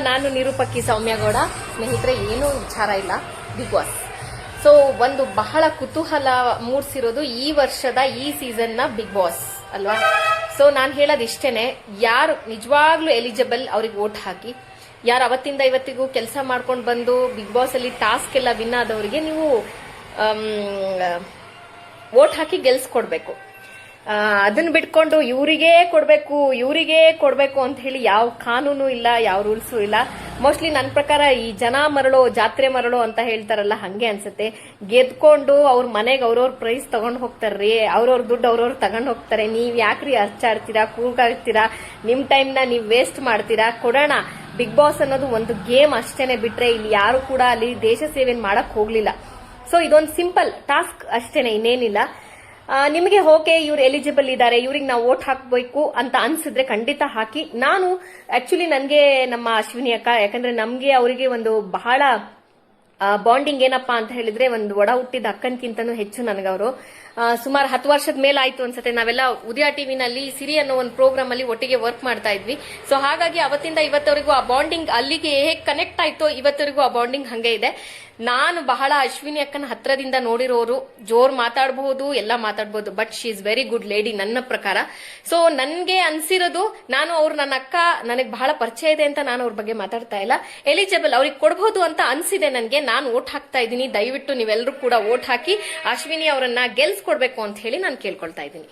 ನಾನು ನಿರೂಪಕಿ ಸೌಮ್ಯಗೌಡ. ಸ್ನೇಹಿತರೆ, ಏನೂ ವಿಚಾರ ಇಲ್ಲ, ಬಿಗ್ ಬಾಸ್. ಸೊ ಒಂದು ಬಹಳ ಕುತೂಹಲ ಮೂಡಿಸಿರೋದು ಈ ವರ್ಷದ ಈ ಸೀಸನ್ ನ ಬಿಗ್ ಬಾಸ್ ಅಲ್ವಾ. ಸೊ ನಾನು ಹೇಳೋದು ಇಷ್ಟೇನೆ, ಯಾರು ನಿಜವಾಗ್ಲೂ ಎಲಿಜಿಬಲ್ ಅವ್ರಿಗೆ ವೋಟ್ ಹಾಕಿ. ಯಾರು ಅವತ್ತಿಂದ ಇವತ್ತಿಗೂ ಕೆಲಸ ಮಾಡ್ಕೊಂಡು ಬಂದು ಬಿಗ್ ಬಾಸ್ ಅಲ್ಲಿ ಟಾಸ್ಕ್ ಎಲ್ಲ ವಿನ್ ಆದವರಿಗೆ ನೀವು ವೋಟ್ ಹಾಕಿ ಗೆಲ್ಸ್ಕೊಡ್ಬೇಕು. ಅದನ್ನ ಬಿಟ್ಕೊಂಡು ಇವರಿಗೆ ಕೊಡ್ಬೇಕು ಅಂತ ಹೇಳಿ ಯಾವ ಕಾನೂನು ಇಲ್ಲ, ಯಾವ ರೂಲ್ಸು ಇಲ್ಲ. ಮೋಸ್ಟ್ಲಿ ನನ್ನ ಪ್ರಕಾರ ಈ ಜನ ಮರಳು ಜಾತ್ರೆ ಮರಳು ಅಂತ ಹೇಳ್ತಾರಲ್ಲ, ಹಂಗೆ ಅನ್ಸುತ್ತೆ. ಗೆದ್ಕೊಂಡು ಅವ್ರ ಮನೆಗೆ ಅವ್ರವ್ರ ಪ್ರೈಸ್ ತಗೊಂಡ್ ಹೋಗ್ತಾರ್ರಿ, ಅವ್ರವ್ರ ದುಡ್ಡು ಅವ್ರವ್ರು ತಗೊಂಡ್ ಹೋಗ್ತಾರೆ. ನೀವ್ ಯಾಕ್ರಿ ಅರ್ಚಾಡ್ತೀರಾ, ಕೂಗಾಡ್ತೀರಾ, ನಿಮ್ ಟೈಮ್ ನ ನೀವ್ ವೇಸ್ಟ್ ಮಾಡ್ತೀರಾ? ಕೊಡೋಣ. ಬಿಗ್ ಬಾಸ್ ಅನ್ನೋದು ಒಂದು ಗೇಮ್ ಅಷ್ಟೇನೆ, ಬಿಟ್ರೆ ಇಲ್ಲಿ ಯಾರು ಕೂಡ ಅಲ್ಲಿ ದೇಶ ಸೇವೆ ಮಾಡಕ್ ಹೋಗ್ಲಿಲ್ಲ. ಸೊ ಇದೊಂದು ಸಿಂಪಲ್ ಟಾಸ್ಕ್ ಅಷ್ಟೇನೆ, ಇನ್ನೇನಿಲ್ಲ. ನಿಮಗೆ ಓಕೆ ಇವ್ರು ಎಲಿಜಿಬಲ್ ಇದ್ದಾರೆ, ಇವ್ರಿಗೆ ನಾವು ವೋಟ್ ಹಾಕ್ಬೇಕು ಅಂತ ಅನ್ಸಿದ್ರೆ ಖಂಡಿತ ಹಾಕಿ. ನಾನು ಆಕ್ಚುಲಿ ನನ್ಗೆ ನಮ್ಮ ಅಶ್ವಿನಿ ಅಕ್ಕ, ಯಾಕಂದ್ರೆ ನಮ್ಗೆ ಅವರಿಗೆ ಒಂದು ಬಹಳ ಬಾಂಡಿಂಗ್ ಏನಪ್ಪಾ ಅಂತ ಹೇಳಿದ್ರೆ, ಒಂದು ಒಡ ಹುಟ್ಟಿದ ಅಕ್ಕನ್ಕಿಂತನೂ ಹೆಚ್ಚು ನನಗವರು. ಸುಮಾರು 10 ವರ್ಷದ ಮೇಲೆ ಆಯ್ತು ಅನ್ಸುತ್ತೆ. ನಾವೆಲ್ಲ ಉದಯ ಟಿವಿನಲ್ಲಿ ಸಿರಿ ಅನ್ನೋ ಒಂದು ಪ್ರೋಗ್ರಾಮ್ ಅಲ್ಲಿ ಒಟ್ಟಿಗೆ ವರ್ಕ್ ಮಾಡ್ತಾ ಇದ್ವಿ. ಸೊ ಹಾಗಾಗಿ ಅವತ್ತಿಂದ ಇವತ್ತವರೆಗೂ ಆ ಬಾಂಡಿಂಗ್ ಅಲ್ಲಿಗೆ ಹೇಗೆ ಕನೆಕ್ಟ್ ಆಯ್ತೋ ಇವತ್ತವರೆಗೂ ಆ ಬಾಂಡಿಂಗ್ ಹಂಗೆ ಇದೆ. ನಾನು ಬಹಳ ಅಶ್ವಿನಿ ಅಕ್ಕನ ಹತ್ರದಿಂದ ನೋಡಿರೋರು, ಜೋರ್ ಮಾತಾಡಬಹುದು, ಎಲ್ಲ ಮಾತಾಡಬಹುದು, but she is very good lady ನನ್ನ ಪ್ರಕಾರ. ಸೊ ನನ್ಗೆ ಅನ್ಸಿರೋದು, ನಾನು ಅವ್ರು ನನ್ನ ಅಕ್ಕ, ನನಗೆ ಬಹಳ ಪರಿಚಯ ಇದೆ ಅಂತ ನಾನು ಅವ್ರ ಬಗ್ಗೆ ಮಾತಾಡ್ತಾ ಇಲ್ಲ. ಎಲಿಜಿಬಲ್ ಅವ್ರಿಗೆ ಕೊಡಬಹುದು ಅಂತ ಅನ್ಸಿದೆ ನನಗೆ. ನಾನು ವೋಟ್ ಹಾಕ್ತಾ ಇದ್ದೀನಿ. ದಯವಿಟ್ಟು ನೀವೆಲ್ಲರೂ ಕೂಡ ವೋಟ್ ಹಾಕಿ ಅಶ್ವಿನಿ ಅವರನ್ನ ಗೆಲ್ಸ್ಕೊಡ್ಬೇಕು ಅಂತ ಹೇಳಿ ನಾನು ಕೇಳ್ಕೊಳ್ತಾ ಇದ್ದೀನಿ.